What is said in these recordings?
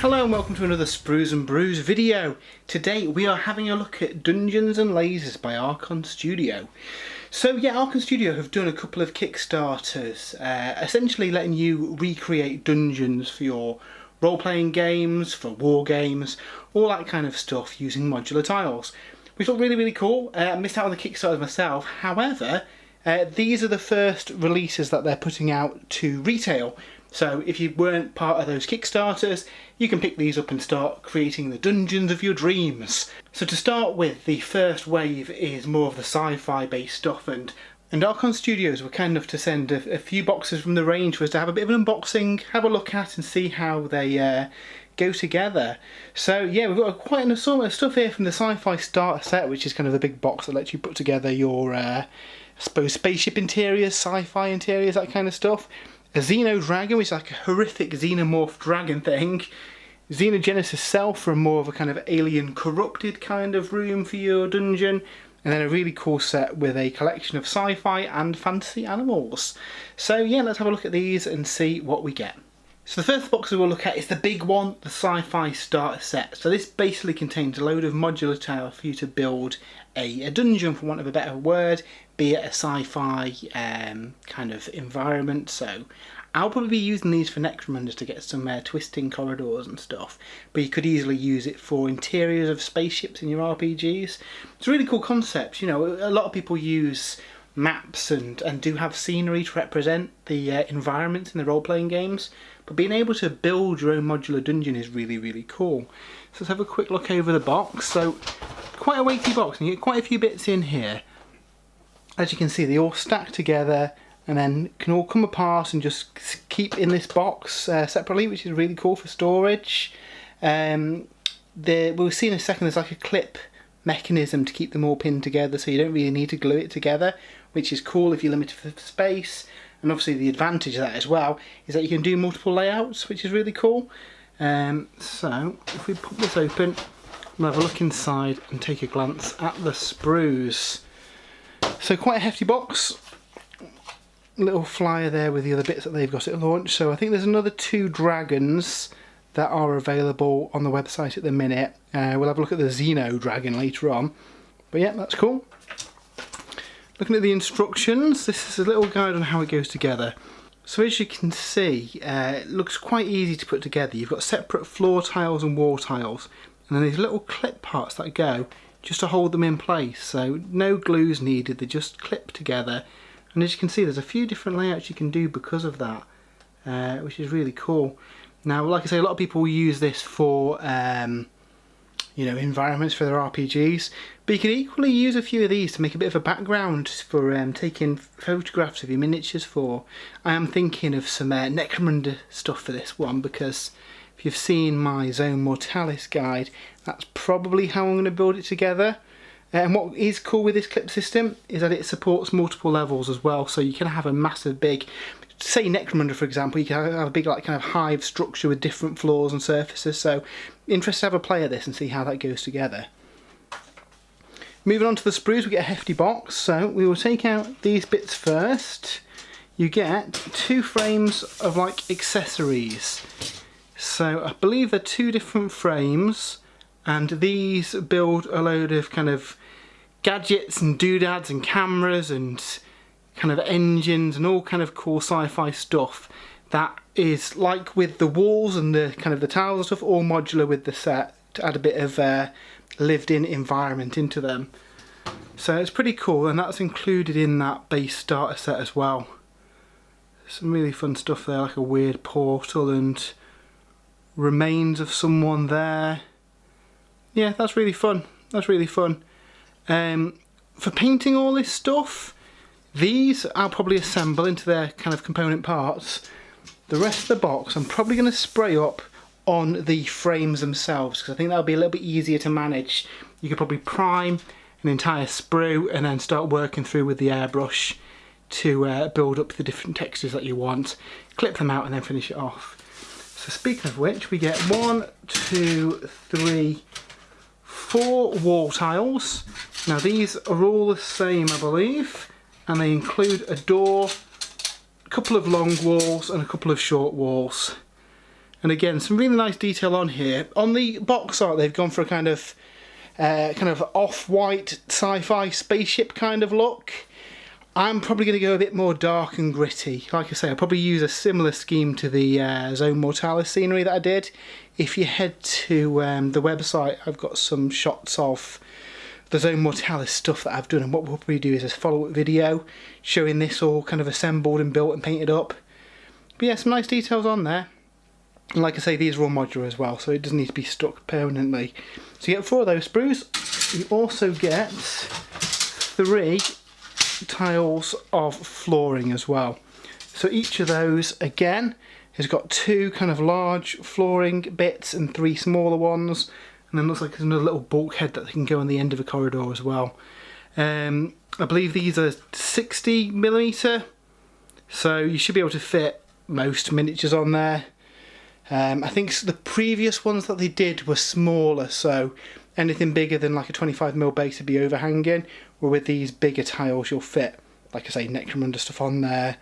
Hello and welcome to another Sprues and Brews video. Today we are having a look at Dungeons and Lasers by Archon Studio. So yeah, Archon Studio have done a couple of Kickstarters, essentially letting you recreate dungeons for your role-playing games, for war games, all that kind of stuff using modular tiles. Which look really cool. I missed out on the Kickstarters myself, however, these are the first releases that they're putting out to retail. So if you weren't part of those Kickstarters, you can pick these up and start creating the dungeons of your dreams. So to start with, the first wave is more of the sci-fi based stuff, and Archon Studios were kind enough to send a few boxes from the range for us to have a bit of an unboxing, have a look at and see how they go together. So yeah, we've got quite an assortment of stuff here from the Sci-fi Starter Set, which is kind of the big box that lets you put together your, I suppose, spaceship interiors, sci-fi interiors, that kind of stuff. A Xenodragon, which is like a horrific xenomorph dragon thing. Xenogenesis Cell for more of a kind of alien corrupted kind of room for your dungeon. And then a really cool set with a collection of sci-fi and fantasy animals. So yeah, let's have a look at these and see what we get. So the first box we will look at is the big one, the Sci-fi Starter Set. So this basically contains a load of modular tiles for you to build a dungeon, for want of a better word, be it a sci-fi kind of environment. So I'll probably be using these for Necromunders to get some twisting corridors and stuff, but you could easily use it for interiors of spaceships in your RPGs. It's a really cool concept. You know, a lot of people use maps and do have scenery to represent the environments in the role-playing games, but being able to build your own modular dungeon is really cool. So let's have a quick look over the box. So quite a weighty box, and you get quite a few bits in here. As you can see, they all stack together and then can all come apart and just keep in this box separately, which is really cool for storage. We'll see in a second there's like a clip mechanism to keep them all pinned together, so you don't really need to glue it together, which is cool if you're limited for space. And obviously the advantage of that as well is that you can do multiple layouts, which is really cool. So if we pop this open, we'll have a look inside and take a glance at the sprues. So quite a hefty box. Little flyer there with the other bits that they've got at launch. So I think there's another 2 dragons that are available on the website at the minute. We'll have a look at the Xenodragon later on. But yeah, that's cool. Looking at the instructions, this is a little guide on how it goes together. So as you can see, it looks quite easy to put together. You've got separate floor tiles and wall tiles, and then these little clip parts that go just to hold them in place. So no glue's needed, they just clip together. And as you can see, there's a few different layouts you can do because of that, which is really cool. Now, like I say, a lot of people use this for you know, environments for their RPGs, but you can equally use a few of these to make a bit of a background for taking photographs of your miniatures for. I am thinking of some Necromunder stuff for this one, because if you've seen my Zone Mortalis guide, that's probably how I'm going to build it together. And what is cool with this clip system is that it supports multiple levels as well, so you can have a massive big, say Necromunda for example, you can have a big like kind of hive structure with different floors and surfaces. So interested to have a play at this and see how that goes together. Moving on to the sprues, we get a hefty box. So we will take out these bits first. You get 2 frames of like accessories. So I believe they're 2 different frames, and these build a load of kind of gadgets and doodads and cameras and kind of engines and all kind of cool sci-fi stuff that is, like with the walls and the kind of the tiles and stuff, all modular with the set to add a bit of lived-in environment into them. So it's pretty cool, and that's included in that base starter set as well. Some really fun stuff there, like a weird portal and remains of someone there. Yeah, that's really fun. That's really fun. For painting all this stuff, these I'll probably assemble into their kind of component parts. The rest of the box I'm probably going to spray up on the frames themselves, because I think that'll be a little bit easier to manage. You could probably prime an entire sprue and then start working through with the airbrush to build up the different textures that you want, clip them out and then finish it off. So speaking of which, we get 1, 2, 3, 4 wall tiles. Now these are all the same, I believe, and they include a door, a couple of long walls and a couple of short walls. And again, some really nice detail on here. On the box art, they've gone for a kind of off-white sci-fi spaceship kind of look. I'm probably going to go a bit more dark and gritty. Like I say, I'll probably use a similar scheme to the Zone Mortalis scenery that I did. If you head to the website, I've got some shots of the Zone Mortalis stuff that I've done, and what we'll probably do is a follow-up video showing this all kind of assembled and built and painted up. But yeah, some nice details on there. And like I say, these are all modular as well, so it doesn't need to be stuck permanently. So you get 4 of those sprues. You also get 3 tiles of flooring as well. So each of those, again, has got 2 kind of large flooring bits and 3 smaller ones. And then looks like there's another little bulkhead that can go on the end of a corridor as well. I believe these are 60mm, so you should be able to fit most miniatures on there. I think the previous ones that they did were smaller, so anything bigger than like a 25mm base would be overhanging, where with these bigger tiles you'll fit, like I say, Necromunda stuff on there.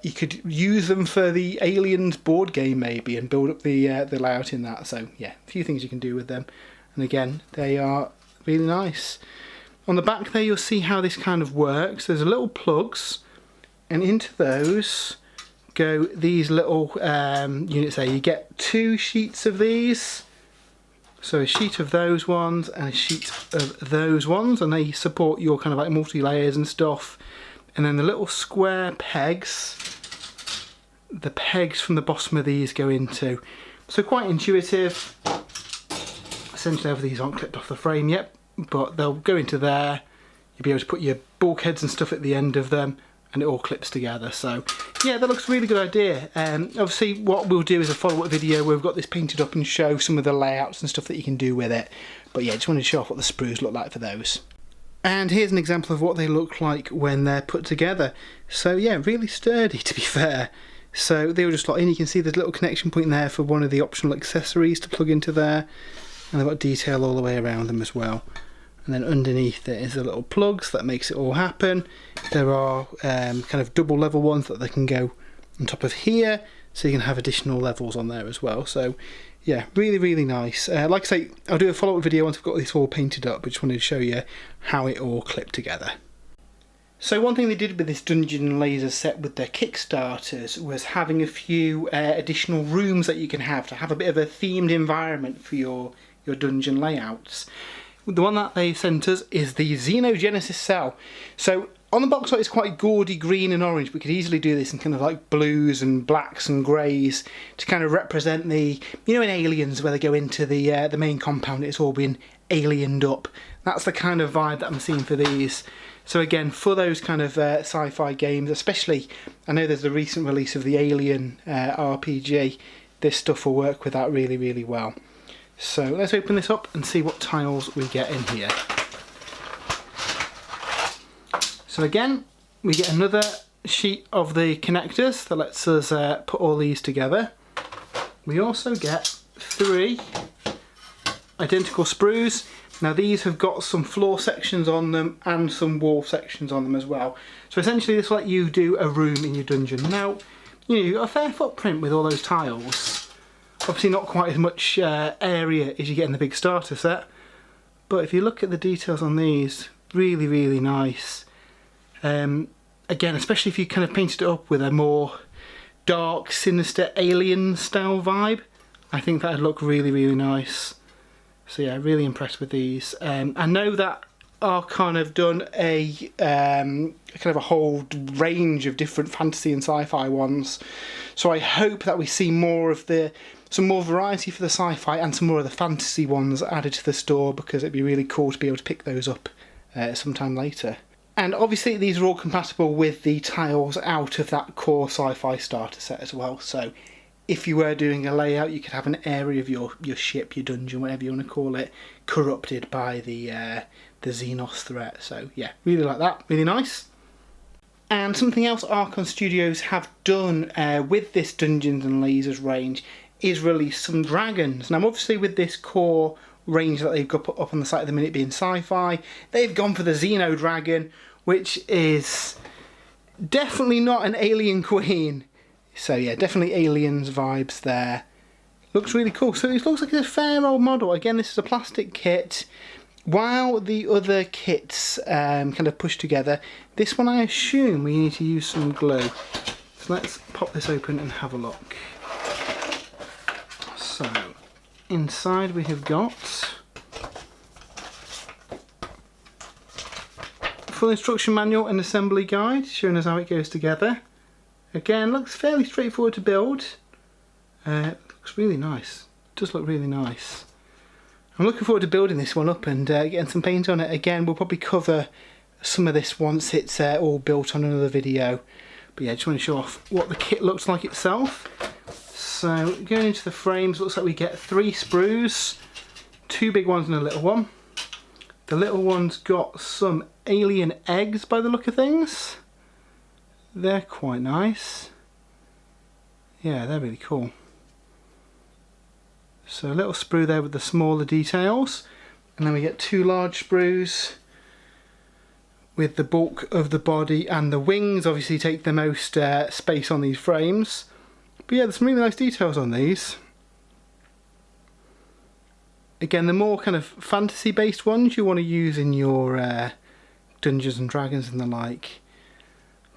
You could use them for the Aliens board game maybe and build up the layout in that, so yeah, a few things you can do with them. And again, they are really nice. On the back there you'll see how this kind of works. There's little plugs, and into those go these little units there. You get 2 sheets of these, so a sheet of those ones and a sheet of those ones, and they support your kind of like multi-layers and stuff. And then the little square pegs, the pegs from the bottom of these go into. So quite intuitive. Essentially these aren't clipped off the frame yet, but they'll go into there. You'll be able to put your bulkheads and stuff at the end of them, and it all clips together. So yeah, that looks a really good idea. Obviously what we'll do is a follow-up video where we've got this painted up and show some of the layouts and stuff that you can do with it. But yeah, just wanted to show off what the sprues look like for those. And here's an example of what they look like when they're put together. So yeah, really sturdy, to be fair. So they will just slot in. You can see there's a little connection point there for one of the optional accessories to plug into there. And they've got detail all the way around them as well. And then underneath there is the little plugs that makes it all happen. There are kind of double level ones that they can go on top of here, so you can have additional levels on there as well. So yeah, really, really nice. Like I say, I'll do a follow-up video once I've got this all painted up. I just wanted to show you how it all clipped together. So one thing they did with this Dungeon and Lasers set with their Kickstarters was having a few additional rooms that you can have to have a bit of a themed environment for your dungeon layouts. The one that they sent us is the Xenogenesis Cell. So on the box art it's quite gaudy green and orange. We could easily do this in kind of like blues and blacks and greys to kind of represent the, you know, in Aliens where they go into the main compound, it's all been aliened up. That's the kind of vibe that I'm seeing for these. So again, for those kind of sci-fi games, especially, I know there's the recent release of the Alien RPG, this stuff will work with that really, really well. So let's open this up and see what tiles we get in here. So again, we get another sheet of the connectors that lets us put all these together. We also get 3 identical sprues. Now these have got some floor sections on them and some wall sections on them as well. So essentially this will let you do a room in your dungeon. Now, you know, you've got a fair footprint with all those tiles. Obviously not quite as much area as you get in the big starter set, but if you look at the details on these, really, really nice. Again, especially if you kind of painted it up with a more dark, sinister alien style vibe, I think that'd look really, really nice. So yeah, really impressed with these. I know that Archon have done a kind of a whole range of different fantasy and sci-fi ones, so I hope that we see more of some more variety for the sci-fi and some more of the fantasy ones added to the store, because it'd be really cool to be able to pick those up sometime later. And obviously these are all compatible with the tiles out of that core Sci-fi Starter Set as well, so if you were doing a layout you could have an area of your ship, your dungeon, whatever you want to call it, corrupted by the Xenos threat. So yeah, really like that, really nice. And something else Archon Studios have done with this Dungeons and Lasers range is release some dragons. Now obviously with this core range that they've got put up on the site at the minute being sci-fi, they've gone for the Xenodragon, which is definitely not an alien queen. So yeah, definitely aliens vibes there. Looks really cool. So it looks like it's a fair old model. Again, this is a plastic kit. While the other kits kind of push together, this one I assume we need to use some glue. So let's pop this open and have a look. So inside we have got full instruction manual and assembly guide showing us how it goes together. Again, looks fairly straightforward to build. Looks really nice. It does look really nice. I'm looking forward to building this one up and getting some paint on it. Again, we'll probably cover some of this once it's all built on another video. But yeah, I just want to show off what the kit looks like itself. So going into the frames, looks like we get 3 sprues, 2 big ones and a little one. The little one's got some alien eggs by the look of things. They're quite nice. Yeah, they're really cool. So a little sprue there with the smaller details, and then we get 2 large sprues with the bulk of the body, and the wings obviously take the most space on these frames. But yeah, there's some really nice details on these. Again, the more kind of fantasy based ones you want to use in your Dungeons and Dragons and the like.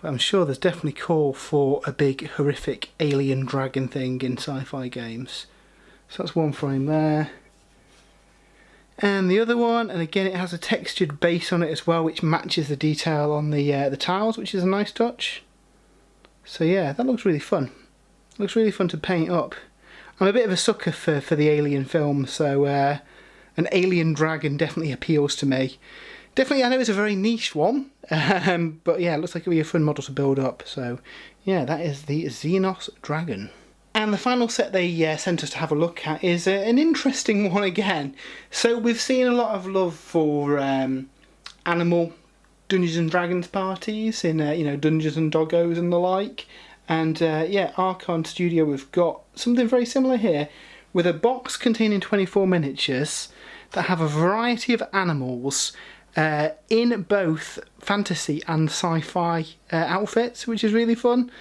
But I'm sure there's definitely call for a big horrific alien dragon thing in sci-fi games. So that's one frame there. And the other one, and again it has a textured base on it as well, which matches the detail on the tiles, which is a nice touch. So yeah, that looks really fun. Looks really fun to paint up. I'm a bit of a sucker for the alien film, so an alien dragon definitely appeals to me. Definitely, I know it's a very niche one, but yeah, it looks like it'll be a fun model to build up. So yeah, that is the Xenodragon. And the final set they sent us to have a look at is an interesting one again. So we've seen a lot of love for animal Dungeons and Dragons parties in you know, Dungeons and Doggos and the like. And yeah, Archon Studio have got something very similar here, with a box containing 24 miniatures that have a variety of animals in both fantasy and sci-fi outfits, which is really fun.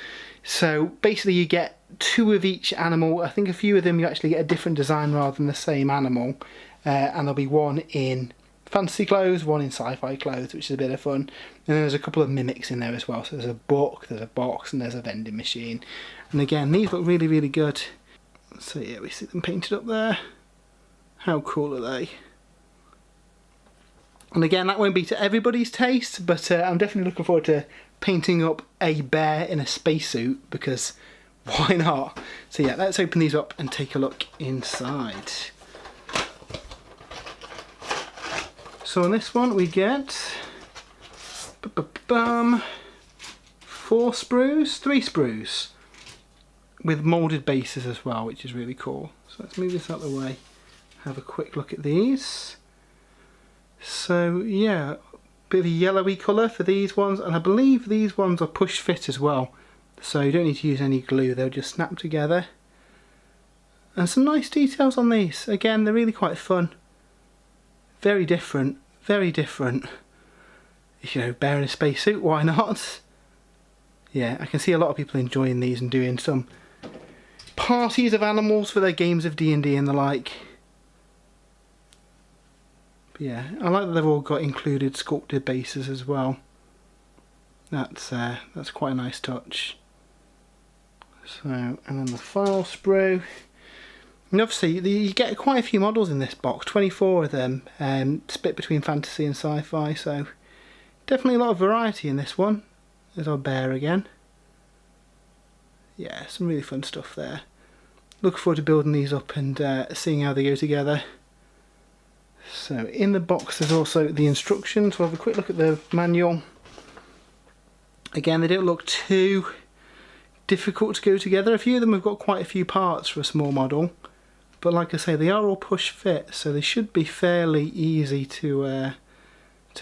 So basically you get 2 of each animal. I think a few of them you actually get a different design rather than the same animal, and there'll be 1 in fantasy clothes, 1 in sci-fi clothes, which is a bit of fun. And then there's a couple of mimics in there as well. So there's a book, there's a box, and there's a vending machine. And again, these look really, really good. So yeah, we see them painted up there. How cool are they? And again, that won't be to everybody's taste, but I'm definitely looking forward to painting up a bear in a spacesuit, because why not? So yeah, let's open these up and take a look inside. So on this one we get 4 sprues, 3 sprues with moulded bases as well, which is really cool. So let's move this out of the way, have a quick look at these. So yeah, bit of a yellowy colour for these ones, and I believe these ones are push fit as well, so you don't need to use any glue, they'll just snap together. And some nice details on these. Again, they're really quite fun. Very different, very different. You know, bear in a spacesuit, why not? Yeah, I can see a lot of people enjoying these and doing some parties of animals for their games of D&D and the like. But yeah, I like that they've all got included sculpted bases as well. That's quite a nice touch. So, and then the final sprue. And obviously you get quite a few models in this box, 24 of them, split between fantasy and sci-fi, so definitely a lot of variety in this one. There's our bear again. Yeah, some really fun stuff there. Looking forward to building these up and seeing how they go together. So in the box there's also the instructions. We'll have a quick look at the manual. Again, they don't look too difficult to go together. A few of them have got quite a few parts for a small model, but like I say, they are all push fit, so they should be fairly easy to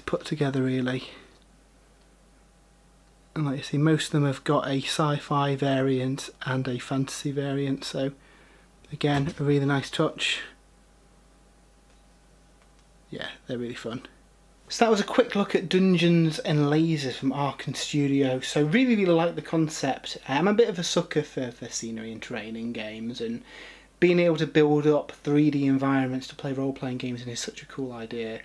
put together really. And like you see, most of them have got a sci-fi variant and a fantasy variant, so again, a really nice touch. Yeah, they're really fun. So that was a quick look at Dungeons and Lasers from Archon Studio. So really like the concept. I'm a bit of a sucker for scenery and terrain in games, and being able to build up 3D environments to play role-playing games in is such a cool idea.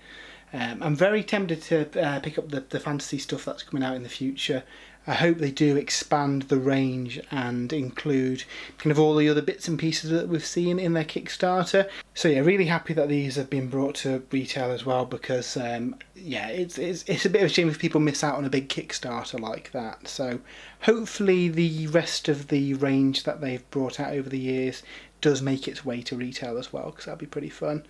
I'm very tempted to pick up the fantasy stuff that's coming out in the future. I hope they do expand the range and include kind of all the other bits and pieces that we've seen in their Kickstarter. So yeah, really happy that these have been brought to retail as well, because yeah, it's a bit of a shame if people miss out on a big Kickstarter like that. So hopefully the rest of the range that they've brought out over the years does make its way to retail as well, because that'd be pretty fun.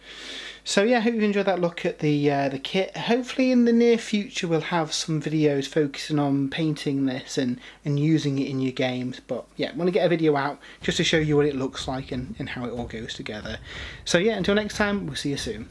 So yeah, I hope you enjoyed that look at the kit. Hopefully in the near future we'll have some videos focusing on painting this and using it in your games. But yeah, I want to get a video out just to show you what it looks like and how it all goes together. So yeah, until next time, we'll see you soon.